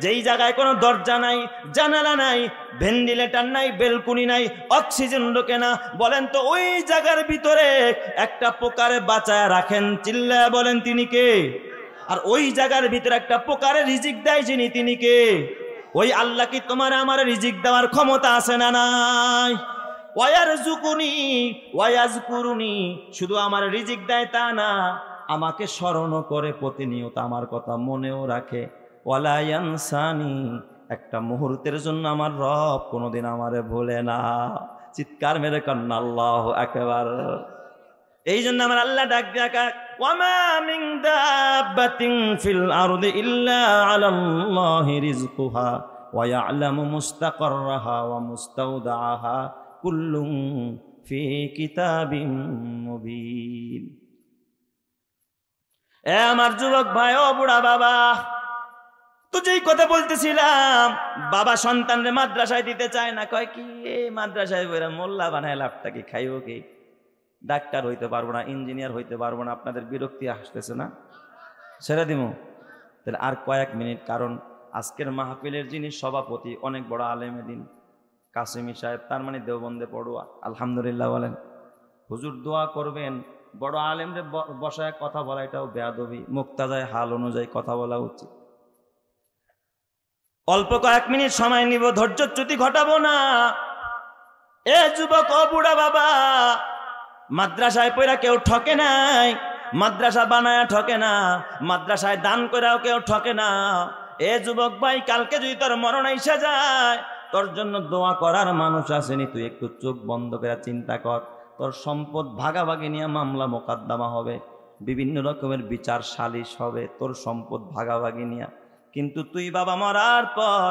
যেই জায়গায় কোনো দরজা নাই, জানালা নাই, ভেন্টিলেটর নাই, বেলকুনি নাই, অক্সিজেন ঢোকে না, বলেন তো ওই জায়গার ভিতরে একটা পোকারে বাঁচায় রাখেন। চিল্লায় বলেন তিনি কে? আর ওই জায়গার ভিতরে একটা পোকারে রিজিক দেয় যিনি, তিনি কে? ওই আল্লাহ কি তোমার আমার রিজিক দেওয়ার ক্ষমতা আছে না নাই? ওয়ায়ারযুকুনি ওয়ায়াজকুরুনি, শুধু আমার রিজিক দেয় তা না, আমাকে স্মরণ করে প্রতিনিয়ত আমার কথা মনেও রাখে। ওয়ালা ইয়ানসানি, একটা মুহূর্তের জন্য আমার রব কোনোদিন আমারে ভুলে না। চিৎকার মেরে কন্না আল্লাহু আকবার। এই জন্য আমার আল্লাহ ডাক দেখা, ওয়ামা মিন দাব্বাতিন ফিল আরদি ইল্লা আলাল্লাহি রিজকুহা ওয়া ইয়ালামু মুস্তাকাররাহা ওয়া মুস্তাওদাআহা কুল্লুন ফি কিতাবিম মুবিন। এ আমার যুবক ভাই, ও বুড়া বাবা, তো যেই কথা বলতেছিলাম, বাবা সন্তানরে মাদ্রাসায় দিতে চায় না, কয় কি এই মাদ্রাসায় বইরা মোল্লা বানায় লাভটা কি, খাইও কি? ডাক্তার হইতে পারবো না, ইঞ্জিনিয়ার হইতে পারবো না, আপনাদের বিরক্তি আসতেছে না? ছেড়ে দিব তাহলে আর কয়েক মিনিট। কারণ আজকের মাহফিলের যিনি সভাপতি, অনেক বড় আলেমে দিন কাসেমি সাহেব, তার মানে দেওবন্দে পড়ুয়া, আলহামদুলিল্লাহ বলেন। হুজুর দোয়া করবেন, বড় আলেমরে বসায় কথা বলা এটাও বেয়াদবি, মুক্তাজায় হাল অনুযায়ী কথা বলা উচিত। অল্প কয়েক মিনিট সময় নিব, ধৈর্যচ্যুতি ঘটাবো না। এ যুবক, ও বুড়া বাবা, মাদ্রাসায় পড়া কেউ ঠকে নাই, মাদ্রাসা বানায়া ঠকে না, মাদ্রাসায় দান করেও কেউ ঠকে না। এ যুবক ভাই, কালকে যদি তোর মরণ আইসা যায়, তোর জন্য দোয়া করার মানুষ আসেনি। তুই একটু চোখ বন্ধ করে চিন্তা কর, তোর সম্পদ ভাগাভাগি নিয়ে মামলা মোকদ্দমা হবে, বিভিন্ন রকমের বিচার সালিশ হবে তোর সম্পদ ভাগাভাগি নিয়ে। কিন্তু তুই বাবা মরার পর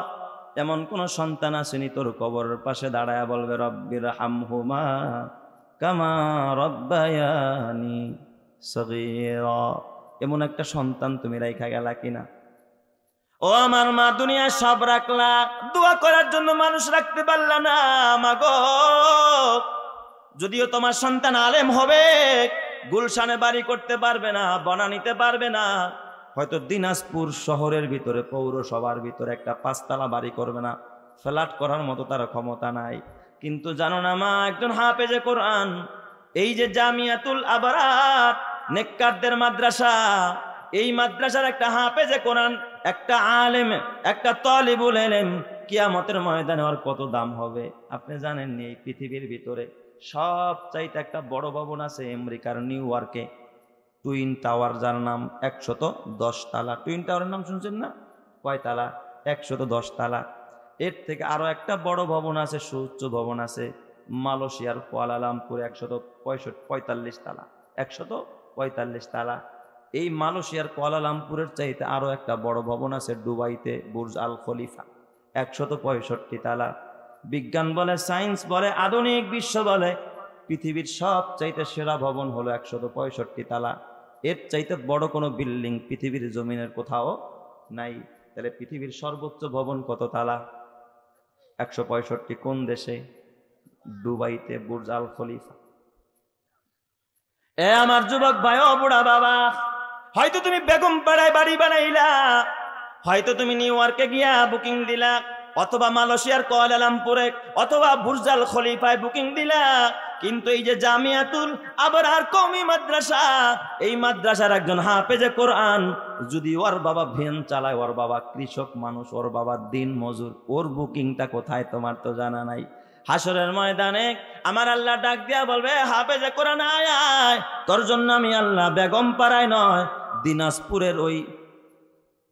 এমন কোন সন্তান আসেনি তোর কবরের পাশে দাঁড়ায় বলবে রব্বির হামহুমা কামা রব্বায়ানি সগীরা। এমন একটা সন্তান তুমি রাইখা গেলা কিনা? ও আমার মা, দুনিয়া সব রাখলা, দোয়া করার জন্য মানুষ রাখতে পারলা না। মাগো, যদিও তোমার সন্তান আলেম হবে, গুলশানে বাড়ি করতে পারবে না, বনানীতে পারবে না, হয়তো দিনাজপুর শহরের ভিতরে পৌরসভার ভিতরে একটা 5 তলা বাড়ি করবে না, ফ্ল্যাট করার মতো তার ক্ষমতা নাই। কিন্তু জানো না মা, একজন হাফেজে কোরআন, এই যে জামিয়াতুল আবরার নেককারদের মাদ্রাসা, এই মাদ্রাসার একটা হাফেজে কোরআন, একটা আলেম, একটা তালিবুল ইলম কিয়ামতের ময়দানে আর কত দাম হবে আপনি জানেন? এই পৃথিবীর ভিতরে সব চাইতে একটা বড় ভবন আছে আমেরিকার নিউ ইয়র্কে, টুইন টাওয়ার, যার নাম 110 তালা। টুইন টাওয়ারের নাম শুনছেন না? কয় তালা? 110 তালা। এর থেকে আরো একটা বড় ভবন আছে, সুউচ্চ ভবন আছে মালয়েশিয়ার কুয়ালালামপুরে, 145 তালা, 145 তালা। এই মালয়েশিয়ার কুয়ালালামপুরের চাইতে আরো একটা বড় ভবন আছে দুবাইতে, বুর্জ আল খলিফা, 165 তালা। বিজ্ঞান বলে, সায়েন্স বলে, আধুনিক বিশ্ব বলে পৃথিবীর সব চাইতে সেরা ভবন হলো 165 তালা। এর চাইতে বড় কোনো বিল্ডিং পৃথিবীর জমিনের কোথাও নাই। তাহলে পৃথিবীর সর্বোচ্চ ভবন কত তালা? 165। কোন দেশে? দুবাইতে, বুর্জ আল খলিফা। এ আমার যুবক ভাই ও বুড়া বাবা, হয়তো তুমি বেগম পাড়ায় বাড়ি বানাইলা, হয়তো তুমি নিউ ইয়র্কে গিয়া বুকিং দিলা, অথবা মালয়েশিয়ার কুয়ালালামপুরে অথবা বুর্জ আল খলিফায় বুকিং দিলা, কিন্তু এই যে জামিয়াতুল আবরার কওমি মাদ্রাসা, এই মাদ্রাসার একজন হাফেজে কোরআন যদি ওর বাবা ভ্যান চালায়, ওর বাবা কৃষক মানুষ, ওর বাবা দিন মজুর, ওর বুকিংটা কোথায় তোমার তো জানা নাই। হাসরের ময়দানে আমার আল্লাহ ডাক দিয়া বলবে, হাফেজে কোরআন আয় আয়, তোর জন্য আমি আল্লাহ বেগম পাড়ায় নয়, দিনাজপুরের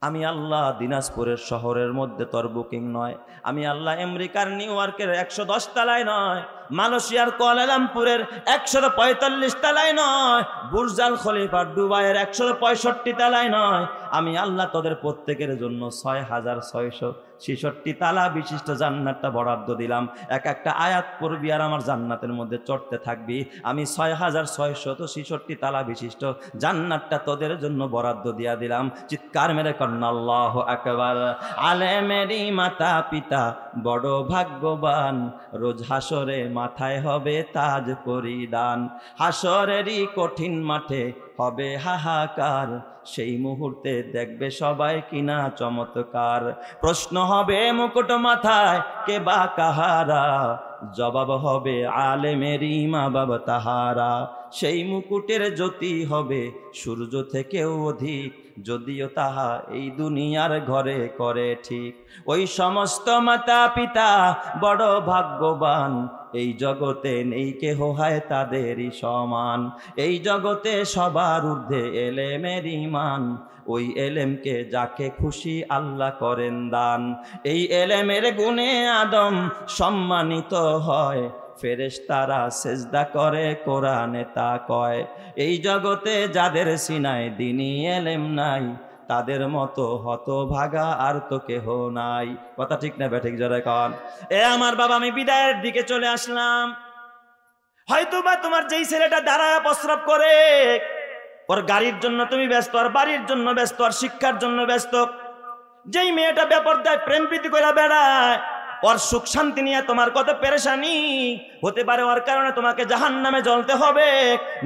আমি আল্লাহ দিনাজপুরের শহরের মধ্যে তোর বুকিং নয়, আমি আল্লাহ আমেরিকার নিউ ইয়র্কের 110 তালায় নয়, মালয়েশিয়ার কুয়ালালামপুরের 145 তালায় নয়, বুর্জ আল খলিফার দুবাইয়ের 165 তালায় নয়, আমি আল্লাহ তোদের প্রত্যেকের জন্য 6666 তালা বিশিষ্ট জান্নাতটা বরাদ্দ দিলাম। এক একটা আয়াত পড়বি আর আমার জান্নাতের মধ্যে চড়তে থাকবি। আমি 6666 তালা বিশিষ্ট জান্নাতটা তোদের জন্য বরাদ্দ দিয়া দিলাম। চিৎকার মেরে কন্না আল্লাহু আকবার। আলেমেরই মাতা পিতা বড় ভাগ্যবান, রোজ হাসরে মাথায় হবে তাজ পরিধান, হাসরেরই কঠিন মাঠে হবে হাহাকার, সেই মুহূর্তে দেখবে সবাই কিনা চমৎকার, প্রশ্ন হবে মুকুট মাথায় কে বা কাহারা, জবাব হবে আলেমেরই মা বাবা তাহারা, সেই মুকুটের জ্যোতি হবে সূর্য থেকেও অধিক, যদিও তাহা এই দুনিয়ার ঘরে করে ঠিক। ওই সমস্ত মাতা পিতা বড় ভাগ্যবান, এই জগতে নেই কেহ হয় তাদেরই সমান, এই জগতে সবার ঊর্ধ্বে এলেমের ঈমান, ওই এলেমকে যাকে খুশি আল্লাহ করেন দান, এই এলেমের গুণে আদম সম্মানিত হয়, ফেরেশতারা সেজদা করে কোরআনে তা কয়, এই জগতে যাদের সিনায় দ্বীনি এলেম নাই, তাদের মতো হতভাগা আর তো কেহ নাই। কথা ঠিক না বেঠিক জোরে কন। এ আমার বাবা, আমি বিদায়ের দিকে চলে আসলাম। হয়তোবা তোমার যেই ছেলেটা দাঁড়ায় প্রস্রাব করে, ওর গাড়ির জন্য তুমি ব্যস্ত, আর বাড়ির জন্য ব্যস্ত, আর শিক্ষার জন্য ব্যস্ত। যেই মেয়েটা বেপরদায় প্রেম প্রীতি করে বেড়ায়, ওর সুখ শান্তি নিয়ে তোমার কত পেরেশানি হতে পারে, ওর কারণে তোমাকে জাহান্নামে জ্বলতে হবে।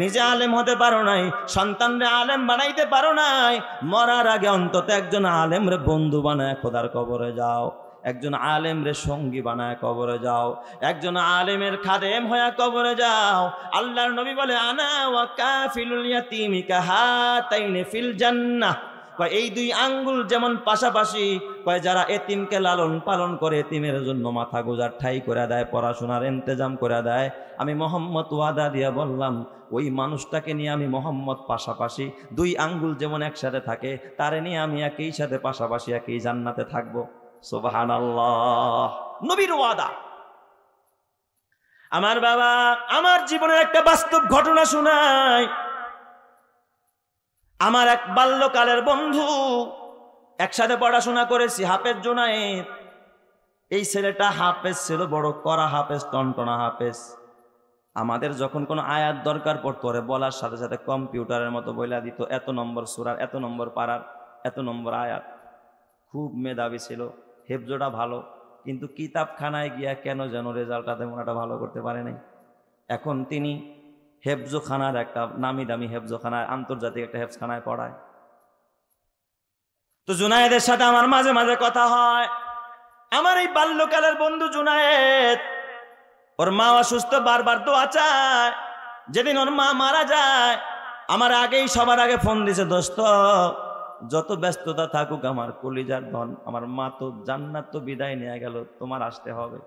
নিজে আলেম হতে পারো নাই, সন্তানরে আলেম বানাইতে পারো নাই, মরার আগে অন্তত একজন আলেম রে বন্ধু বানায় খোদার কবরে যাও, একজন আলেম রে সঙ্গী বানায় কবরে যাও, একজন আলেমের খাদেম হয়ে কবরে যাও। আল্লাহর নবী বলে, আনা ওয়া কাফিলুল ইয়াতীমি কাহাতাইনি ফিল জান্নাহ, এই দুই আঙ্গুল যেমন পাশাপাশি, যারা এতিমকে লালন পালন করে, এতিমের জন্য মাথা গোজার ঠাই করে দেয়, পড়াশোনার ইন্তজাম করে দেয়, আমি মোহাম্মদ ওয়াদা দিয়া বললাম ওই মানুষটাকে নিয়ে আমি মোহাম্মদ পাশাপাশি, দুই আঙ্গুল যেমন একসাথে থাকে, তারে নিয়ে আমি একই সাথে পাশাপাশি একই জান্নাতে থাকবো। সুবহানাল্লাহ, নবীর ওয়াদা। আমার বাবা, আমার জীবনের একটা বাস্তব ঘটনা শোনায়। আমার এক বাল্যকালের বন্ধু, একসাথে পড়াশোনা করেছি, হাফেজ জুনায়েদ। এই ছেলেটা হাফেজ ছিল, বড় কড়া হাফেজ, টনটনা হাফেজ। আমাদের যখন কোনো আয়াত দরকার পড়তো, বলার সাথে সাথে কম্পিউটারের মতো বইলা দিত, এত নম্বর সূরার, এত নম্বর পারার, এত নম্বর আয়াত। খুব মেধাবী ছিল, হেফজোটা ভালো, কিন্তু কিতাবখানায় গিয়া কেন যেন রেজাল্টটা তেমন একটা ভালো করতে পারে নাই। এখন তিনি হেফজোখানার একটা নামি দামি হেফজোখানায়, আন্তর্জাতিক একটা হেফজখানায় পড়ায়। তো জুনায়েদের সাথে আমার মাঝে মাঝে কথা হয়। আমার এই বাল্যকালের বন্ধু জুনায়েদ, ওর মা অসুস্থ, বারবার দোয়া চায়। যেদিন ওর মা মারা যায়, আমার আগেই সবার আগে ফোন দিছে, দোস্ত যত ব্যস্ততা থাকুক আমার কলিজার ধন, আমার মা তো জান্নাত তো বিদায় নিয়ে গেল, তোমার আসতে হবে।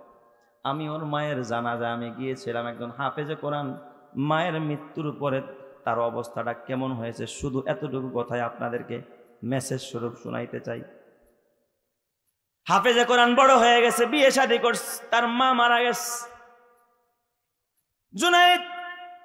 আমি ওর মায়ের জানাজা আমি গিয়েছিলাম, একজন হাফেজে কোরআন মায়ের মৃত্যুর পরে তার অবস্থাটা কেমন হয়েছে, শুধু এতটুকু কথাই আপনাদেরকে মেসেজ স্বরূপ শোনাইতে চাই। হাফেজে কোরআন বড় হয়ে গেছে, বিয়ে শাদী করছে, তার মা মারা গেছে। জুনায়েদ